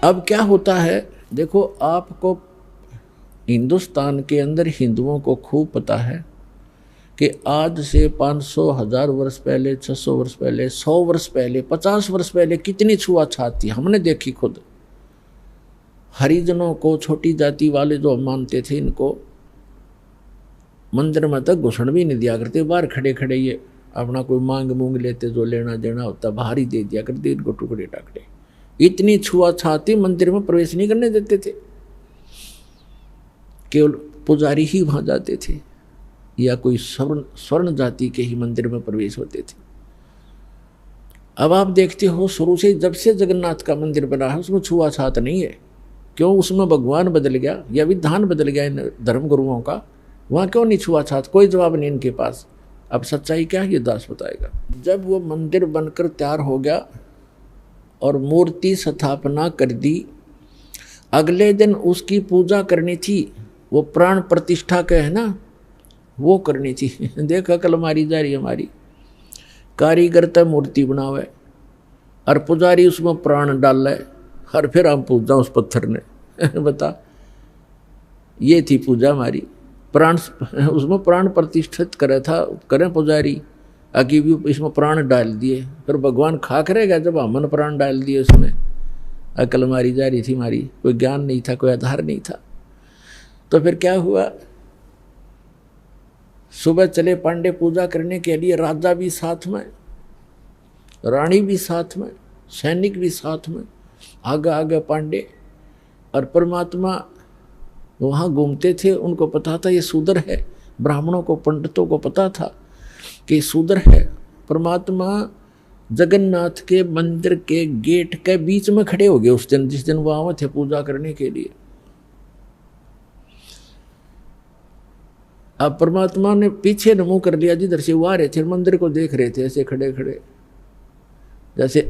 अब क्या होता है, देखो आपको हिंदुस्तान के अंदर हिंदुओं को खूब पता है कि आज से 500 1000 वर्ष पहले, 600 वर्ष पहले, 100 वर्ष पहले, 50 वर्ष पहले कितनी छुआछात थी, हमने देखी खुद। हरिजनों को, छोटी जाति वाले जो मानते थे, इनको मंदिर में तक घुसण भी नहीं दिया करते, बाहर खड़े खड़े ये अपना कोई मांग मूंग लेते, जो लेना देना होता बाहर ही दे दिया करते इनको, टुकड़े टाकड़े। इतनी छुआछात थी, मंदिर में प्रवेश नहीं करने देते थे, केवल पुजारी ही वहां जाते थे या कोई स्वर्ण जाति के ही मंदिर में प्रवेश होते थे। अब आप देखते हो शुरू से जब से जगन्नाथ का मंदिर बना है उसमें छुआछात नहीं है। क्यों? उसमें भगवान बदल गया या विधान बदल गया इन धर्म गुरुओं का, वहां क्यों नहीं छुआछात? कोई जवाब नहीं इनके पास। अब सच्चाई क्या है ये दास बताएगा। जब वो मंदिर बनकर तैयार हो गया और मूर्ति स्थापना कर दी, अगले दिन उसकी पूजा करनी थी, वो प्राण प्रतिष्ठा के है ना, वो करनी थी। देखा कल हमारी जा रही हमारी कारीगर तय मूर्ति बनावे और पुजारी उसमें प्राण डाल ले और फिर हम पूजा उस पत्थर ने। बता, ये थी पूजा हमारी। प्राण उसमें प्राण प्रतिष्ठित करे था, करें पुजारी आगे भी इसमें प्राण डाल दिए, फिर भगवान खा करेगा जब हमने प्राण डाल दिए उसमें। अकल मारी जा रही थी हमारी, कोई ज्ञान नहीं था, कोई आधार नहीं था। तो फिर क्या हुआ, सुबह चले पांडे पूजा करने के लिए, राजा भी साथ में, रानी भी साथ में, सैनिक भी साथ में, आगे आगे पांडे। और परमात्मा वहाँ घूमते थे, उनको पता था ये शूद्र है, ब्राह्मणों को, पंडितों को पता था कि शूद्र है। परमात्मा जगन्नाथ के मंदिर के गेट के बीच में खड़े हो गए उस दिन, जिस दिन वो आए थे पूजा करने के लिए। अब परमात्मा ने पीछे न मुंह कर लिया, जिधर से वो आ रहे थे मंदिर को देख रहे थे ऐसे खड़े खड़े, जैसे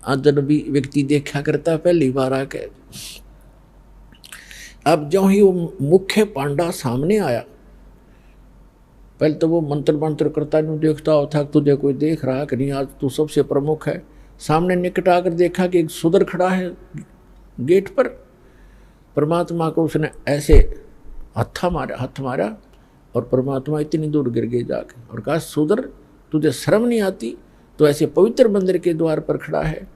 अजनबी व्यक्ति देखा करता पहली बार आके। अब जो ही वो मुख्य पांडा सामने आया, पहले तो वो मंत्र मंत्र करता नहीं देखता होता, तुझे कोई देख रहा कि नहीं, आज तू सबसे प्रमुख है। सामने निकट आकर देखा कि एक शूद्र खड़ा है गेट पर। परमात्मा को उसने ऐसे हाथ मारा और परमात्मा इतनी दूर गिर गए जाके और कहा, शूद्र तुझे शर्म नहीं आती? तो ऐसे पवित्र मंदिर के द्वार पर खड़ा है,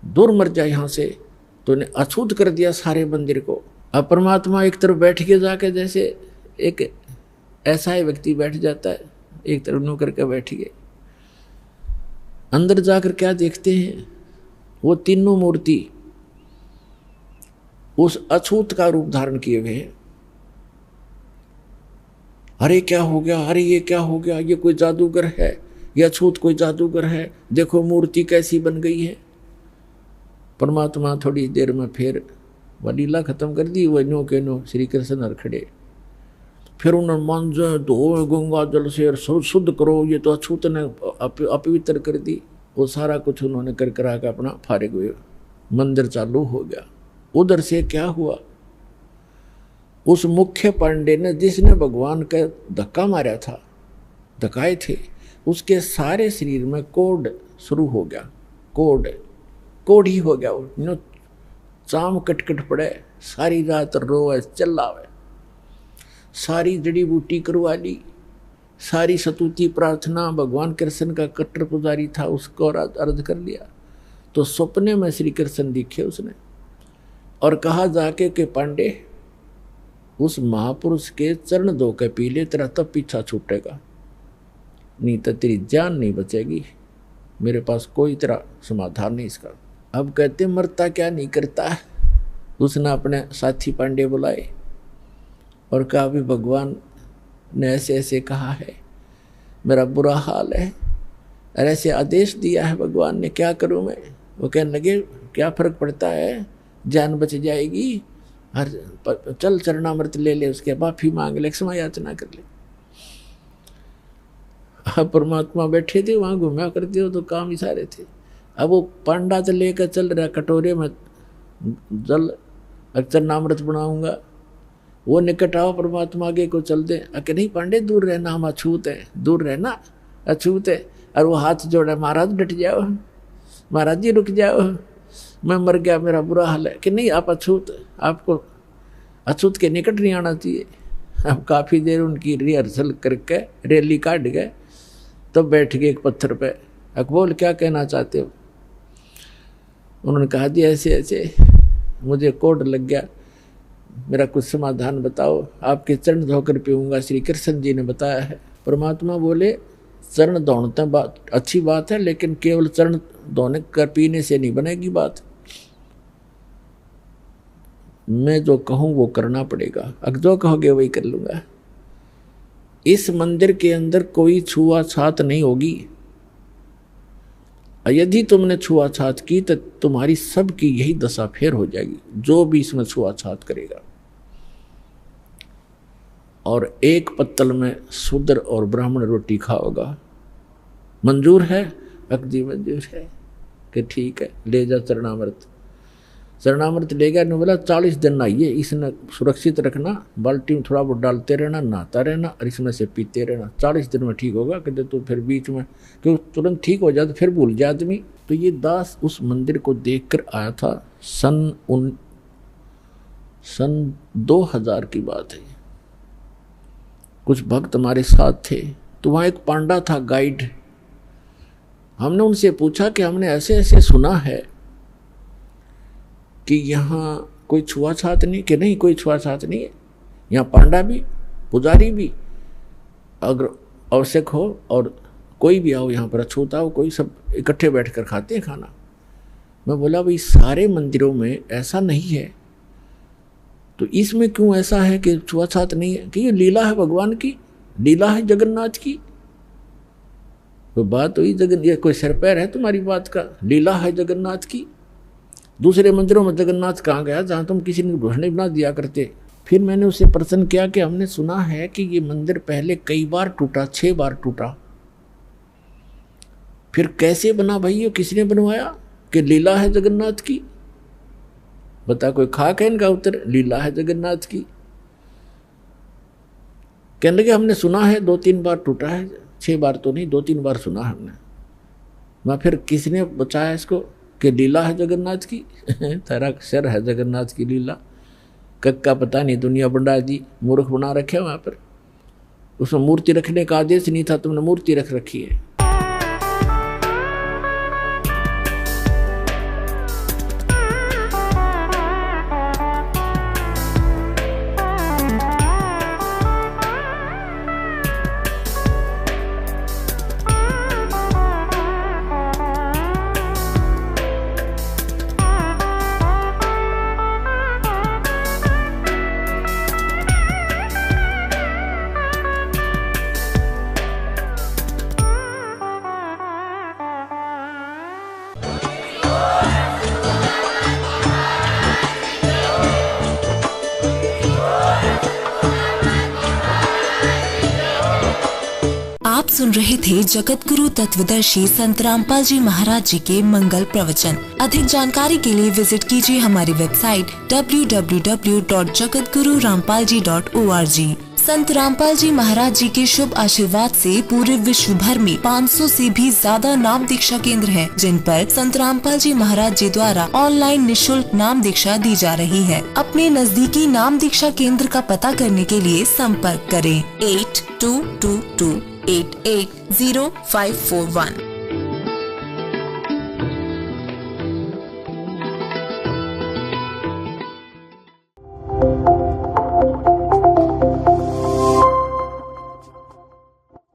दूर मर जा यहाँ से। तो ने अछूत कर दिया सारे मंदिर को। अब परमात्मा एक तरफ बैठ के जाके, जैसे एक ऐसा ही व्यक्ति बैठ जाता है, एक तरफ नो करके बैठ गए। अंदर जाकर क्या देखते हैं, वो तीनों मूर्ति उस अछूत का रूप धारण किए हुए हैं। अरे क्या हो गया, अरे ये क्या हो गया, ये कोई जादूगर है, ये अछूत कोई जादूगर है, देखो मूर्ति कैसी बन गई है। परमात्मा थोड़ी देर में फिर वह लीला खत्म कर दी, वह नो के नो श्री कृष्ण हर खड़े। फिर उन्होंने मांझे धो गंगा जल से शुद्ध करो, ये तो अछूत ने अपवित्र कर दी। वो सारा कुछ उन्होंने कर करा के अपना फारिग हुए, मंदिर चालू हो गया। उधर से क्या हुआ, उस मुख्य पांडे ने जिसने भगवान का धक्का मारा था, धक्काए थे, उसके सारे शरीर में कोढ़ शुरू हो गया। कोढ़ ही हो गया। वो चाम कटकट पड़े, सारी रात रोए चिल्लावे, सारी जड़ी बूटी करवा ली, सारी सतुति प्रार्थना। भगवान कृष्ण का कट्टर पुजारी था, उसको अर्ज कर लिया। तो सपने में श्री कृष्ण दिखे उसने और कहा जाके कि पांडे उस महापुरुष के चरण धो के पी ले, तेरा तब पीछा छूटेगा, नहीं तो तेरी जान नहीं बचेगी। मेरे पास कोई तेरा समाधान नहीं इसका। अब कहते मरता क्या नहीं करता। उसने अपने साथी पांडे बुलाए और कहा, भी भगवान ने ऐसे ऐसे कहा है, मेरा बुरा हाल है और ऐसे आदेश दिया है भगवान ने, क्या करूं मैं? वो कहने लगे, क्या फर्क पड़ता है, जान बच जाएगी, हर चल चरणामृत ले ले, उसके माफी मांग ले, क्षमा याचना कर ले। अब परमात्मा बैठे थे वहां, घूमा करते हो तो काम ही सारे थे। अब वो पांडा तो लेकर चल रहा कटोरे में जल, चरणामृत बनाऊंगा। वो निकट आओ, परमात्मा आगे को चल दे। अके नहीं पांडे, दूर रहना, हम अछूत है, दूर रहना, अछूत है। और वो हाथ जोड़ा, महाराज डट जाओ, महाराज जी रुक जाओ, मैं मर गया, मेरा बुरा हाल है। कि नहीं आप अछूत, आपको अछूत के निकट नहीं आना चाहिए। अब काफ़ी देर उनकी रिहर्सल करके रैली काट गए, तब बैठ गए एक पत्थर पे। अकबोल क्या कहना चाहते हो? उन्होंने कहा दिया ऐसे ऐसे मुझे कोड लग गया, मेरा कुछ समाधान बताओ। आपके चरण धोकर पीऊँगा, श्री कृष्ण जी ने बताया है। परमात्मा बोले चरण धोने बात अच्छी बात है, लेकिन केवल चरण धोने कर पीने से नहीं बनेगी बात। मैं जो कहूँ वो करना पड़ेगा, अगर जो कहोगे वही कर लूँगा। इस मंदिर के अंदर कोई छुआछात नहीं होगी। यदि तुमने छुआछात की तो तुम्हारी सबकी यही दशा फेर हो जाएगी, जो भी इसमें छुआछात करेगा। और एक पत्तल में शूद्र और ब्राह्मण रोटी खाओगा। मंजूर है? अकदी मंजूर है। कि ठीक है, ले जा चरणामृत। चरणामृत ले गया। ने बोला 40 दिन नहाइए, इसने सुरक्षित रखना, बाल्टी में थोड़ा बहुत डालते रहना, नहाता रहना और इसमें से पीते रहना। 40 दिन में ठीक होगा। कहते तो फिर बीच में क्यों तुरंत ठीक हो जाए तो फिर भूल जाए आदमी। तो ये दास उस मंदिर को देखकर आया था। सन 2000 की बात है। कुछ भक्त हमारे साथ थे, तो वहाँ एक पांडा था गाइड। हमने उनसे पूछा कि हमने ऐसे ऐसे सुना है कि यहाँ कोई छुआछात नहीं। कि नहीं, कोई छुआछात नहीं है। यहाँ पांडा भी, पुजारी भी, अगर आवश्यक हो और कोई भी आओ यहाँ पर, अछूत आओ, कोई सब इकट्ठे बैठकर खाते हैं खाना। मैं बोला भाई सारे मंदिरों में ऐसा नहीं है, तो इसमें क्यों ऐसा है कि छुआछात नहीं है? कि ये लीला है भगवान की, लीला है जगन्नाथ की। तो बात हुई ये कोई सिर पैर है तुम्हारी बात का? लीला है जगन्नाथ की। दूसरे मंदिरों में जगन्नाथ कहाँ गया जहाँ तुम किसी ने घोषणा बना दिया करते? फिर मैंने उससे प्रश्न किया कि हमने सुना है कि ये मंदिर पहले कई बार टूटा, 6 बार टूटा, फिर कैसे बना भाई? ये किसने बनवाया? कि लीला है जगन्नाथ की। बता कोई खाक है इनका उत्तर? लीला है जगन्नाथ की। कहने लगे हमने सुना है 2-3 बार टूटा है, 6 बार तो नहीं, 2-3 बार सुना है हमने। मैं फिर किसने बचाया इसको कि लीला है जगन्नाथ की? तेरा सिर है जगन्नाथ की लीला। कक्का पता नहीं दुनिया बंडा दी, मूर्ख बना रखे वहाँ पर। उसमें मूर्ति रखने का आदेश नहीं था, तुमने मूर्ति रख रखी है। आप सुन रहे थे जगत गुरु तत्वदर्शी संत रामपाल जी महाराज जी के मंगल प्रवचन। अधिक जानकारी के लिए विजिट कीजिए हमारी वेबसाइट www.jagatgururampalji.org। संत रामपाल जी महाराज जी के शुभ आशीर्वाद से पूरे विश्व भर में 500 से भी ज्यादा नाम दीक्षा केंद्र हैं, जिन पर संत रामपाल जी महाराज जी द्वारा ऑनलाइन निशुल्क नाम दीक्षा दी जा रही है। अपने नजदीकी नाम दीक्षा केंद्र का पता करने के लिए संपर्क करें 8222880541।